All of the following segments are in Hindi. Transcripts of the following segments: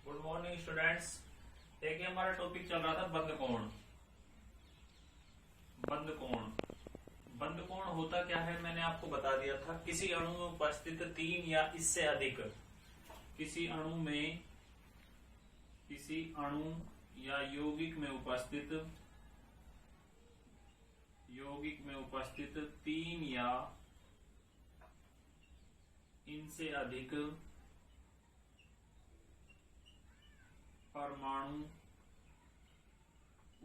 Good morning students. देखिए हमारा टॉपिक चल रहा था बंद कोण। बंद कोण, बंद कोण होता क्या है मैंने आपको बता दिया था। किसी अणु में उपस्थित तीन या इससे अधिक, किसी अणु या यौगिक में उपस्थित तीन या इनसे अधिक परमाणु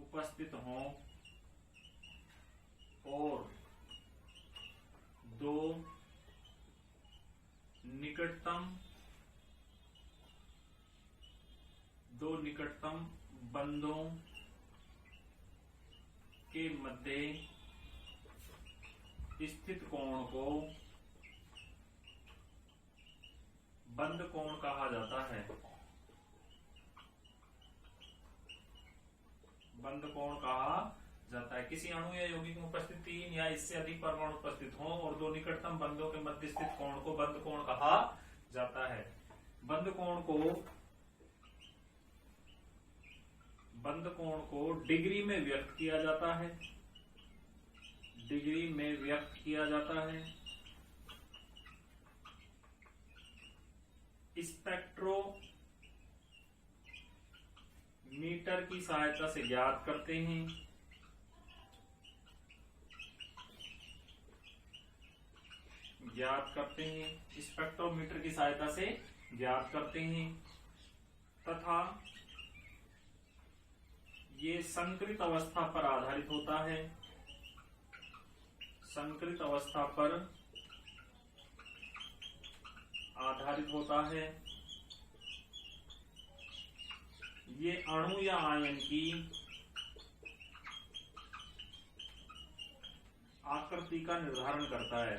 उपस्थित हों और दो निकटतम बंधों के मध्य स्थित कोण को बंद कोण कहा जाता है। बंद कोण कहा जाता है। किसी अणु या यौगिक में उपस्थित तीन या इससे अधिक परमाणु उपस्थित हों और दो निकटतम बंधों के मध्य स्थित कोण को बंद कोण कहा जाता है। बंद कोण को डिग्री में व्यक्त किया जाता है। डिग्री में व्यक्त किया जाता है। स्पेक्ट्रोमीटर की सहायता से ज्ञात करते हैं। स्पेक्ट्रोमीटर की सहायता से ज्ञात करते हैं तथा ये संकरित अवस्था पर आधारित होता है। संकरित अवस्था पर आधारित होता है। ये अणु या आयन की आकृति का निर्धारण करता है।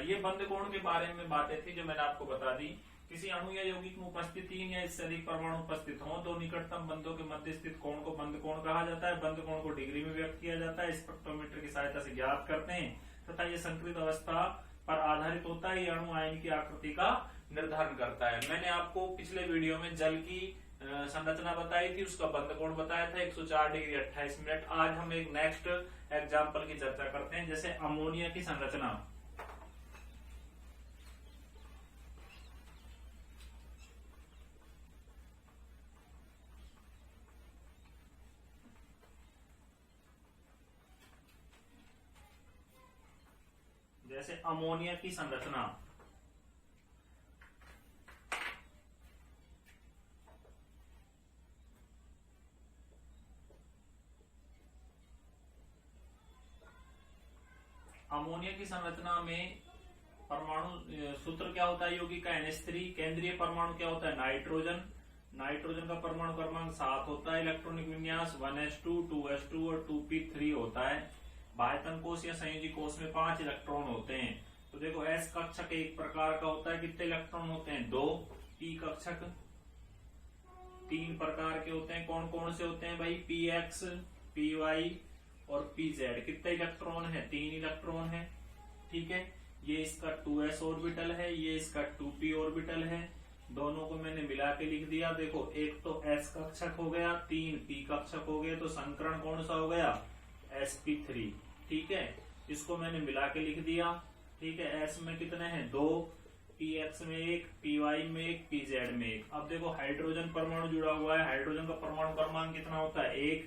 ये बंद कोण के बारे में बातें थी जो मैंने आपको बता दी। किसी अणु या यौगिक में उपस्थित तीन या इससे अधिक परमाणु उपस्थित हों, दो निकटतम बंधों के मध्य स्थित कोण को बंद कोण कहा जाता है। बंद कोण को डिग्री में व्यक्त किया जाता है। स्पेक्ट्रोमीटर की सहायता से ज्ञात करते हैं तथा ये संकरित अवस्था पर आधारित होता है। ये अणु आयन की आकृति का निर्धारण करता है। मैंने आपको पिछले वीडियो में जल की संरचना बताई थी, उसका बंद कोण बताया था 104 डिग्री 28 मिनट। आज हम एक नेक्स्ट एग्जाम्पल की चर्चा करते हैं, जैसे अमोनिया की संरचना। जैसे अमोनिया की संरचना, अमोनिया की संरचना में परमाणु सूत्र क्या होता है यौगिक का NH3। केंद्रीय परमाणु क्या होता है नाइट्रोजन। नाइट्रोजन का परमाणु क्रमांक 7 होता है। इलेक्ट्रॉनिक विन्यास 1s2 2s2 और 2p3 होता है। बाह्यतम कोश या संयोजी कोश में 5 इलेक्ट्रॉन होते हैं। तो देखो S कक्षक एक प्रकार का होता है, कितने इलेक्ट्रॉन होते हैं 2। P कक्षक 3 प्रकार के होते हैं। कौन कौन से होते हैं भाई PX PY और PZ। कितने इलेक्ट्रॉन है 3 इलेक्ट्रॉन है। ठीक है, ये इसका 2s ऑर्बिटल है, ये इसका 2p ऑर्बिटल है। दोनों को मैंने मिला के लिख दिया। देखो एक तो S कक्षक हो गया, 3 P कक्षक हो गए, तो संकरण कौन सा हो गया sp3। ठीक है, इसको मैंने मिला के लिख दिया। ठीक है, S में कितने हैं 2, PX में 1, PY में 1, PZ में 1। अब देखो हाइड्रोजन परमाणु जुड़ा हुआ है। हाइड्रोजन का परमाणु क्रमांक कितना होता है 1।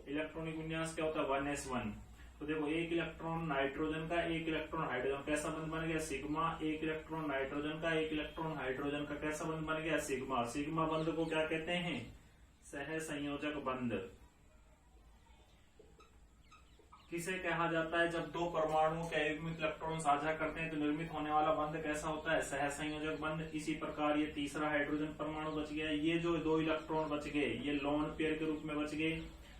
इलेक्ट्रॉनिक विन्यास क्या होता है 1s1। तो देखो एक इलेक्ट्रॉन नाइट्रोजन का, एक इलेक्ट्रॉन हाइड्रोजन, कैसा बंध बन गया सिग्मा। एक इलेक्ट्रॉन नाइट्रोजन का, एक इलेक्ट्रॉन हाइड्रोजन का, कैसा बंध बन गया सिग्मा। सिग्मा बंध को क्या कहते हैं सहसंयोजक बंध। किसे कहा जाता है जब दो परमाणुओं के अयुग्मित इलेक्ट्रॉन साझा करते हैं तो निर्मित होने वाला बंध कैसा होता है सहसंयोजक बंध। इसी प्रकार ये तीसरा हाइड्रोजन परमाणु बच गया। ये जो 2 इलेक्ट्रॉन बच गए ये लोन पेयर के रूप में बच गए,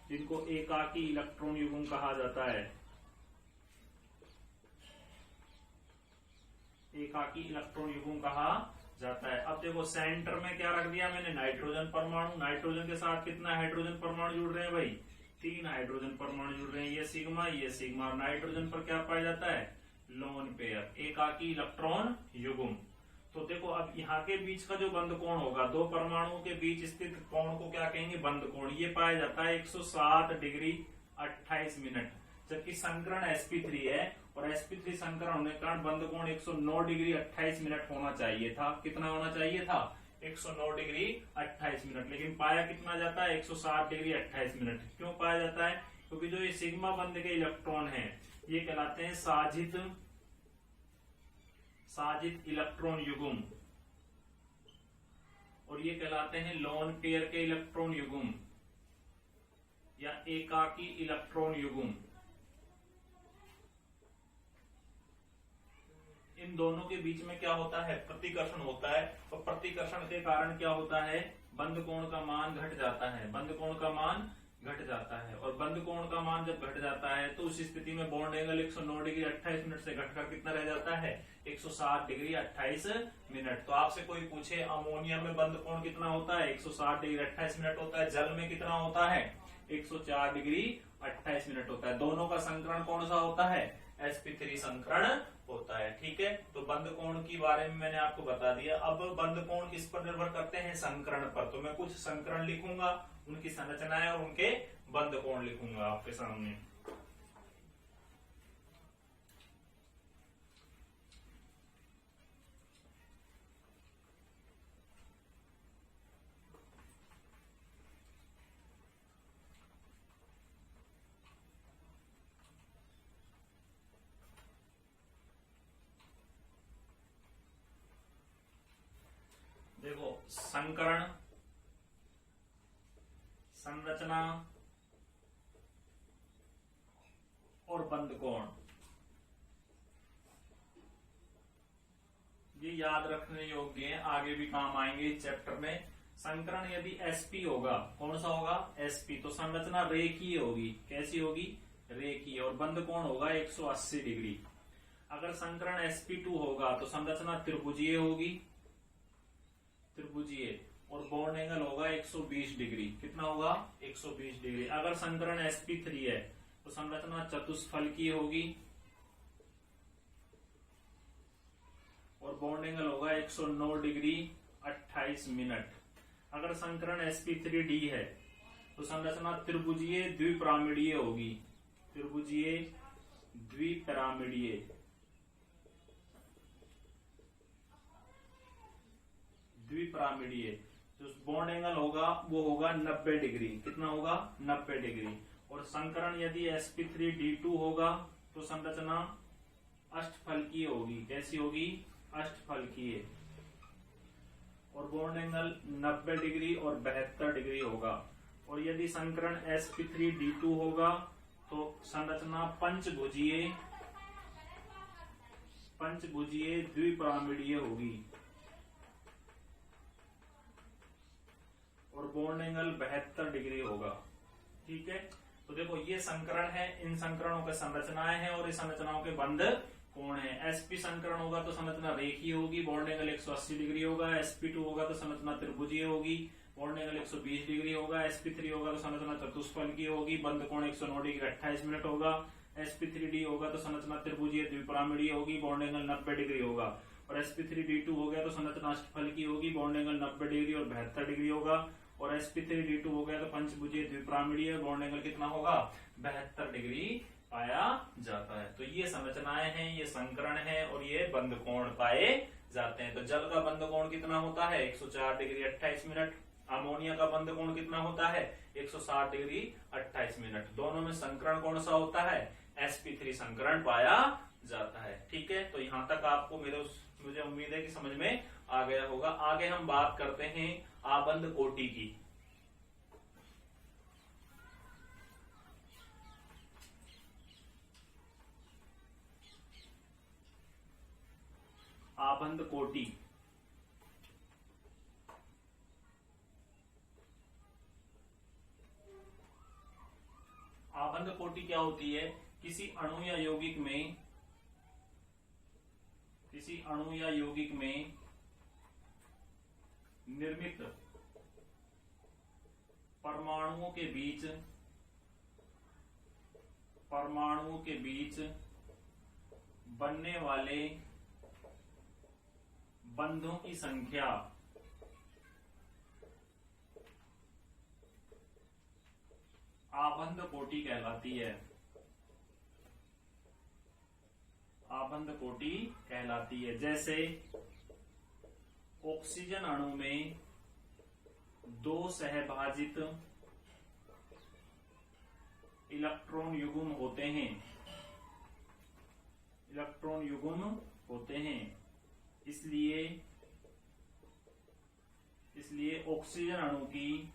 जिनको एकाकी इलेक्ट्रॉन युग्म कहा जाता है। एकाकी इलेक्ट्रॉन युग्म कहा जाता है। अब देखो सेंटर में क्या रख दिया मैंने नाइट्रोजन परमाणु। नाइट्रोजन के साथ कितना हाइड्रोजन परमाणु जुड़ रहे हैं भाई 3 हाइड्रोजन परमाणु जुड़ रहे हैं, ये सिग्मा। और नाइट्रोजन पर क्या पाया जाता है, लोन पेयर, एकाकी इलेक्ट्रॉन युग्म। तो देखो अब यहाँ के बीच का जो बंध कोण होगा, दो परमाणुओं के बीच स्थित कोण को क्या कहेंगे, बंध कोण। ये पाया जाता है 107 डिग्री 28 मिनट। जबकि संकरण sp3 है और sp3 संकरण होने के कारण बंध कोण 109 डिग्री 28 मिनट होना चाहिए था। कितना होना चाहिए था, 109 डिग्री 28 मिनट। लेकिन पाया कितना जाता है, 107 डिग्री 28 मिनट। क्यों पाया जाता है, क्योंकि जो ये सिग्मा बंध के इलेक्ट्रॉन है ये कहलाते हैं साजित इलेक्ट्रॉन युग्म, और ये कहलाते हैं लोन पेयर के इलेक्ट्रॉन युग्म या एकाकी इलेक्ट्रॉन युग्म। इन दोनों के बीच में क्या होता है, प्रतिकर्षण होता है, और प्रतिकर्षण के कारण क्या होता है, बंध कोण का मान घट जाता है। बंध कोण का मान घट जाता है, और बंध कोण का मान जब घट जाता है तो उस स्थिति में बॉन्ड एंगल 109 डिग्री 28 मिनट से घटकर कितना रह जाता है, 107 डिग्री 28 मिनट। तो आपसे कोई पूछे अमोनिया में बंध कोण कितना होता है, 107 डिग्री 28 मिनट होता है। जल में कितना होता है, 104 डिग्री 28 मिनट होता है। दोनों का संकरण कौन सा होता है, sp3 संकरण होता है। ठीक है, तो बंध कोण के बारे में मैंने आपको बता दिया। अब बंध कोण किस पर निर्भर करते हैं, संकरण पर। तो मैं कुछ संकरण लिखूंगा, उनकी संरचनाएं और उनके बंध कोण लिखूंगा आपके सामने। देखो, संकरण, संरचना और बंध कोण, ये याद रखने योग्य है, आगे भी काम आएंगे इस चैप्टर में। संकरण यदि sp होगा, कौन सा होगा, sp, तो संरचना रेखीय होगी। कैसी होगी, रेखीय। और बंध कोण होगा 180 डिग्री। अगर संकरण sp2 होगा तो संरचना त्रिभुजीय होगी, त्रिभुजीय, और बॉन्ड एंगल होगा 120 डिग्री। कितना होगा, 120 डिग्री। अगर संकरण sp3 है तो संरचना चतुष्फलकीय होगी और बॉन्ड एंगल होगा 109 डिग्री 28 मिनट। अगर संकरण sp3d है तो संरचना त्रिभुजीय द्विपिरामिडीय होगी, त्रिभुजीय द्विपिरामिडीय, द्विपिरामिडीय। जो बॉन्ड एंगल होगा वो होगा 90 डिग्री। कितना होगा, 90 डिग्री। और संकरण यदि sp3d2 होगा तो संरचना अष्टफलकीय होगी। कैसी होगी, अष्टफलकीय, और बॉन्ड एंगल 90 डिग्री और 72 डिग्री होगा। और यदि संकरण sp3d2 होगा तो संरचना पंचभुजीय द्विपिरामिडीय होगी और बॉन्ड एंगल 72 डिग्री होगा। ठीक है, तो देखो ये संकरण है, इन संकरणों के संरचनाएं हैं और इस संरचनाओं के बंध कोण है। sp संकरण होगा तो संरचना रेखीय होगी, बॉन्ड एंगल 180 डिग्री होगा। sp2 होगा तो संरचना त्रिभुजीय होगी, बॉन्ड एंगल 120 डिग्री होगा। sp3 होगा तो संरचना चतुष्फलकीय होगी, बंध कोण 109 डिग्री 28 मिनट होगा। sp3d होगा तो संरचना त्रिभुजीय द्विपिरामिडीय होगी, बॉन्ड एंगल 90 डिग्री होगा। और sp3d2 हो गया तो संरचना अष्टफलकीय होगी, बॉन्ड एंगल 90 डिग्री और 72 डिग्री होगा। और sp3d2 हो गया तो पंचभुजीय द्विपिरामिडीय, बॉन्ड एंगल कितना होगा, 72 डिग्री पाया जाता है। तो ये संरचनाएं हैं, ये संकरण है और ये बंध कोण पाए जाते हैं। तो जल का बंध कोण कितना होता है, 104 डिग्री 28 मिनट। अमोनिया का बंध कोण कितना होता है, 160 डिग्री 28 मिनट। दोनों में संकरण कौन सा होता है, sp3 संकरण पाया जाता है। ठीक है, तो यहाँ तक आपको मुझे उम्मीद है कि समझ में आ गया होगा। आगे हम बात करते हैं आबंध कोटि की। आबंध कोटि, आबंध कोटि क्या होती है, किसी अणु या यौगिक में निर्मित परमाणुओं के बीच परमाणुओं के बीच बनने वाले बंधों की संख्या आबंध कोटि कहलाती है। आबंध कोटि कहलाती है। जैसे ऑक्सीजन अणु में 2 सहभाजित इलेक्ट्रॉन युग्म होते हैं। इलेक्ट्रॉन युग्म होते हैं, इसलिए ऑक्सीजन अणु की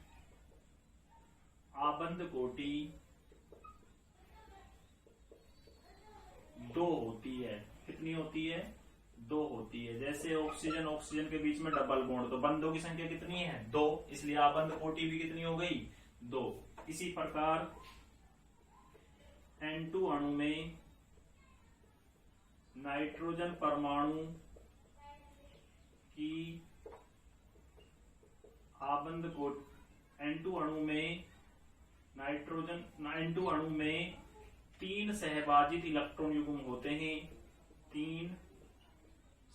आबंध कोटि 2 होती है। कितनी होती है? 2 होती है। जैसे ऑक्सीजन के बीच में डबल बॉन्ड, तो बंधों की संख्या कितनी है? 2, इसलिए आबंध कोटि भी कितनी हो गई? 2। इसी प्रकार N2 अणु में नाइट्रोजन परमाणु की आबंध कोटि N2 अणु में 3 सहभाजित इलेक्ट्रॉन युग्म होते हैं। 3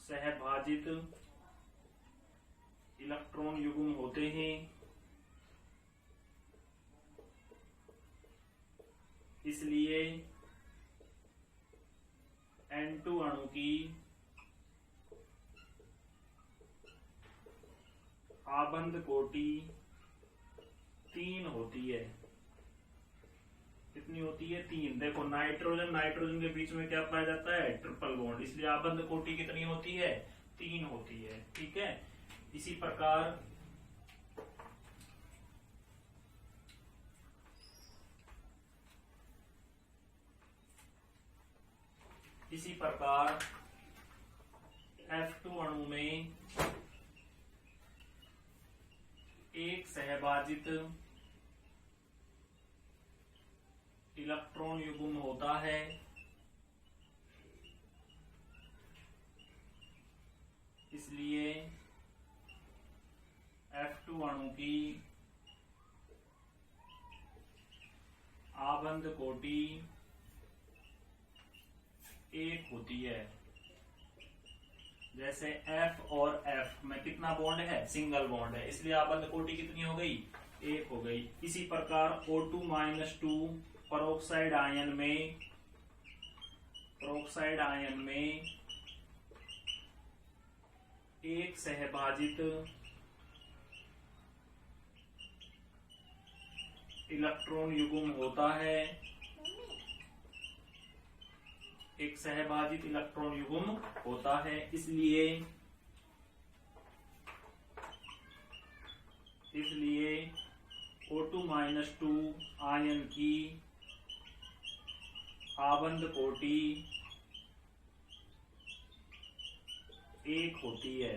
सहभाजित इलेक्ट्रॉन युग्म होते हैं, इसलिए N2 अणु की आबंध कोटि 3 होती है। कितनी होती है? 3। देखो नाइट्रोजन के बीच में क्या पाया जाता है? ट्रिपल बॉन्ड, इसलिए आबंध कोटि कितनी होती है? 3 होती है। ठीक है। इसी प्रकार F2 अणु में एक सहभाजित इलेक्ट्रॉन युग्म होता है, इसलिए F2 अणु की आबंध कोटि 1 होती है। जैसे F और F में कितना बॉन्ड है? सिंगल बॉन्ड है, इसलिए आबंध कोटि कितनी हो गई? 1 हो गई। इसी प्रकार O2-2 पेरोक्साइड आयन में एक सहभाजित इलेक्ट्रॉन युग्म होता है। एक सहभाजित इलेक्ट्रॉन युग्म होता है, इसलिए O2-2 आयन की आबंध कोटि 1 होती है।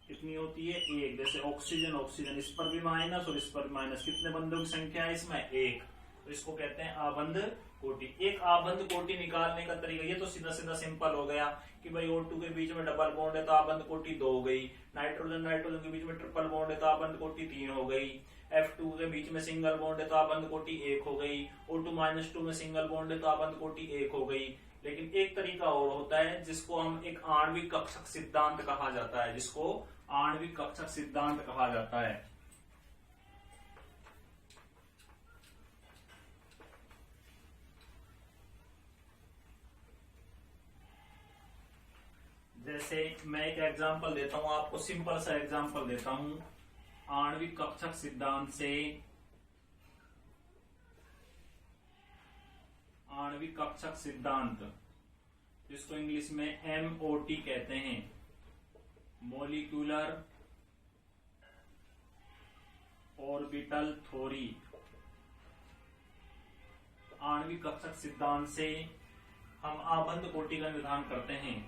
कितनी होती है? 1। जैसे ऑक्सीजन, इस पर भी माइनस और इस पर भी माइनस, कितने बंधों की संख्या है इसमें? 1। तो इसको कहते हैं आबंध कोटि। एक आबंध कोटि निकालने का तरीका, ये तो सीधा सीधा सिंपल हो गया कि भाई O2 के बीच में डबल बॉन्ड है तो आबंध कोटि 2 हो गई। नाइट्रोजन के बीच में ट्रिपल बॉन्ड है तो आबंध कोटि 3 हो गई। F2 के बीच में सिंगल बॉन्ड है तो आबंध कोटि 1 हो गई। O2-2 में सिंगल बॉन्ड है तो आबंध कोटि 1 हो गई। लेकिन एक तरीका और होता है जिसको हम एक आणविक कक्षक सिद्धांत कहा जाता है, जिसको आणविक कक्षक सिद्धांत कहा जाता है। जैसे मैं एक एग्जांपल देता हूं आपको, सिंपल सा एग्जांपल देता हूं आणविक कक्षक सिद्धांत से। आणविक कक्षक सिद्धांत, जिसको इंग्लिश में MOT कहते हैं, मॉलिक्यूलर ऑर्बिटल थ्योरी। आणविक कक्षक सिद्धांत से हम आबंध कोटि का निर्धारण करते हैं।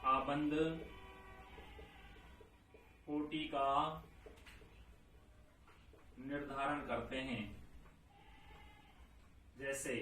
आबंध कोटि का निर्धारण करते हैं। जैसे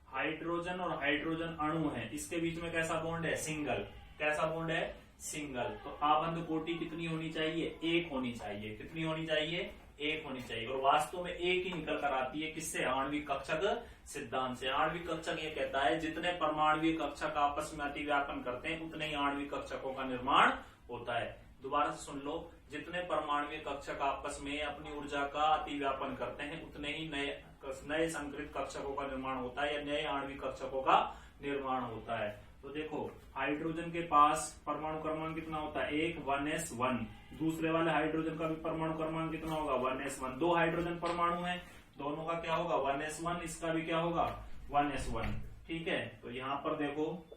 हाइड्रोजन और हाइड्रोजन अणु है, इसके बीच में कैसा बॉन्ड है? सिंगल। कैसा बॉन्ड है? सिंगल। तो आबंध कोटि कितनी होनी चाहिए? 1 होनी चाहिए। कितनी होनी चाहिए? एक होनी चाहिए, और वास्तव में एक ही निकल कर आती है किससे? आणविक कक्षक सिद्धांत से। आणविक कक्षक ये कहता है जितने परमाणु कक्षक आपस में अतिव्यापन करते हैं उतने ही आणविक कक्षकों का निर्माण होता है। दोबारा से सुन लो, जितने परमाणु कक्षक आपस में अपनी ऊर्जा का अतिव्यापन करते हैं उतने ही नए संकरित कक्षकों का निर्माण होता है या नए आणविक कक्षकों का निर्माण होता है। तो देखो, हाइड्रोजन के पास परमाणु क्रमांक कितना होता है? 1s1। दूसरे वाले हाइड्रोजन का भी परमाणु क्रमांक कितना होगा? 1s1। दो हाइड्रोजन परमाणु हैं, दोनों का क्या होगा? 1s1। इसका भी क्या होगा? 1s1। ठीक है, तो यहाँ पर देखो,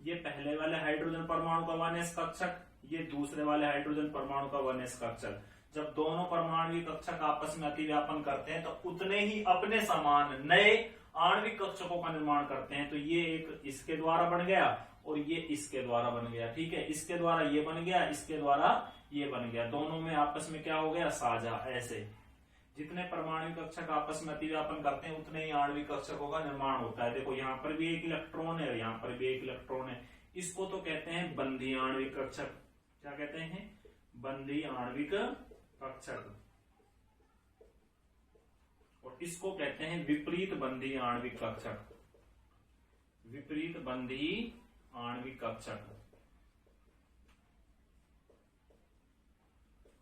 ये पहले वाले हाइड्रोजन परमाणु का 1s कक्षक, ये दूसरे वाले हाइड्रोजन परमाणु का 1s कक्षक। जब दोनों परमाणु कक्षक आपस में अतिव्यापन करते हैं तो उतने ही अपने समान नए आणविक कक्षकों का निर्माण करते हैं। तो ये एक इसके द्वारा बन गया और ये इसके द्वारा बन गया। ठीक है, इसके द्वारा ये बन गया, इसके द्वारा ये बन गया, दोनों में आपस में क्या हो गया? साझा। ऐसे जितने परमाणु कक्षक आपस में अतिव्यापन करते हैं उतने ही आणविक कक्षकों का निर्माण होता है। देखो, यहाँ पर भी एक इलेक्ट्रॉन है और यहाँ पर भी एक इलेक्ट्रॉन है। इसको तो कहते हैं बंधी आणविक कक्षक। क्या कहते हैं? बंधी आणविक कक्षक। और इसको कहते हैं विपरीत बंधी आणविक कक्षक। विपरीत बंधी आणविक कक्षक।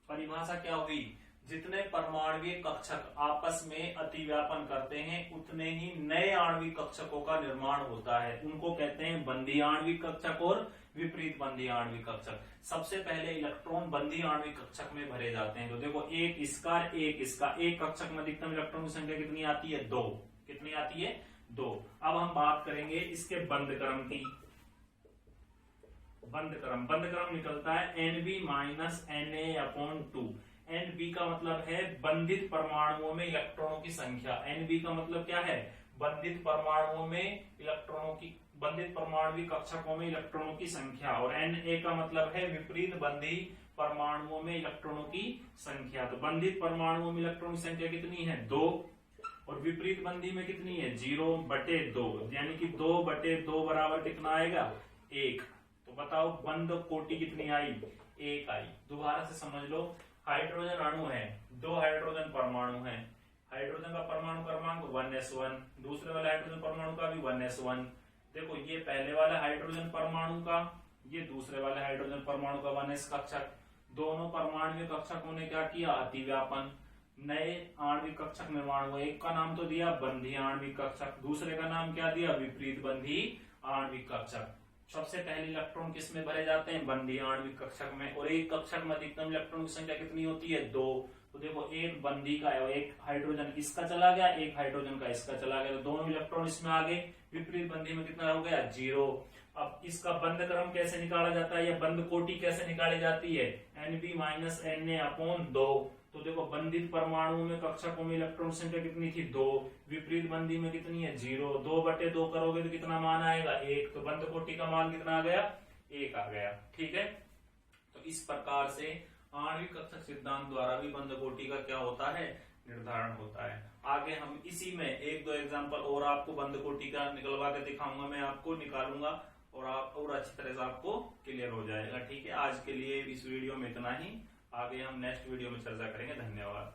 परिभाषा क्या हुई? जितने परमाणु कक्षक आपस में अतिव्यापन करते हैं उतने ही नए आणविक कक्षकों का निर्माण होता है। उनको कहते हैं बंधी आणविक कक्षक और विपरीत बंधी आणविक कक्षक। सबसे पहले इलेक्ट्रॉन बंधी आणविक कक्षक में भरे जाते हैं। तो देखो, एक इसका, एक इसका, एक कक्षक में अधिकतम इलेक्ट्रॉन की संख्या कितनी आती है? 2। कितनी आती है? 2। अब हम बात करेंगे इसके बंध क्रम की। बंध क्रम निकलता है Nb-Na/2। Nb का मतलब है बंधित परमाणुओं में इलेक्ट्रॉनों की संख्या। Nb का मतलब क्या है? बंधित परमाणुओं में इलेक्ट्रॉनों की, बंधित परमाणु कक्षकों में इलेक्ट्रॉनों की संख्या। और Na का मतलब है विपरीत बंधी परमाणुओं में इलेक्ट्रॉनों की संख्या। तो बंधित परमाणुओं में इलेक्ट्रॉन की संख्या कितनी है? 2। और विपरीत बंधी में कितनी है? 0/2। यानी कि 2/2 बराबर कितना आएगा? 1। तो बताओ बंध कोटि कितनी आई? 1 आई। दोबारा से समझ लो, हाइड्रोजन अणु है, 2 हाइड्रोजन परमाणु है। हाइड्रोजन का परमाणु क्रमांक 1s1, दूसरे वाले हाइड्रोजन परमाणु का भी 1s1। देखो, ये पहले वाले हाइड्रोजन परमाणु का, ये दूसरे वाले हाइड्रोजन परमाणु का 1s कक्षक। दोनों परमाणु कक्षकों ने क्या किया? अतिव्यापन, नए आणविक कक्षक निर्माण हुए। एक का नाम तो दिया बंधी आणविक कक्षक, दूसरे का नाम क्या दिया? विपरीत बंधी आणविक कक्षक। सबसे पहले इलेक्ट्रॉन किस में भरे जाते हैं? बंधी आणविक कक्षक में। और एक कक्षक में अधिकतम इलेक्ट्रॉन की संख्या कितनी होती है? 2। तो देखो, एक बंधी का है, एक हाइड्रोजन इसका चला गया, एक हाइड्रोजन का इसका चला गया, तो दोनों इलेक्ट्रॉन इसमें आ गए। विपरीत बंधी में कितना हो गया? 0। अब इसका बंध क्रम कैसे निकाला जाता है या बंध कोटि कैसे निकाली जाती है? Nb-Na/2। तो देखो, बंधित परमाणुओं में कक्षकों में इलेक्ट्रॉन संख्या कितनी थी? 2। विपरीत बंधी में कितनी है? 0। 2/2 करोगे तो कितना मान आएगा? 1। तो बंध कोटि का मान कितना आ गया? 1 आ गया। ठीक है, तो इस प्रकार से आणविक कक्षक सिद्धांत द्वारा भी बंध कोटि का क्या होता है? निर्धारण होता है। आगे हम इसी में 1-2 एग्जाम्पल और आपको बंध कोटि का निकलवा के दिखाऊंगा, मैं आपको निकालूंगा और आप और अच्छी तरह से आपको क्लियर हो जाएगा। ठीक है, आज के लिए इस वीडियो में इतना ही। आगे हम नेक्स्ट वीडियो में चर्चा करेंगे। धन्यवाद।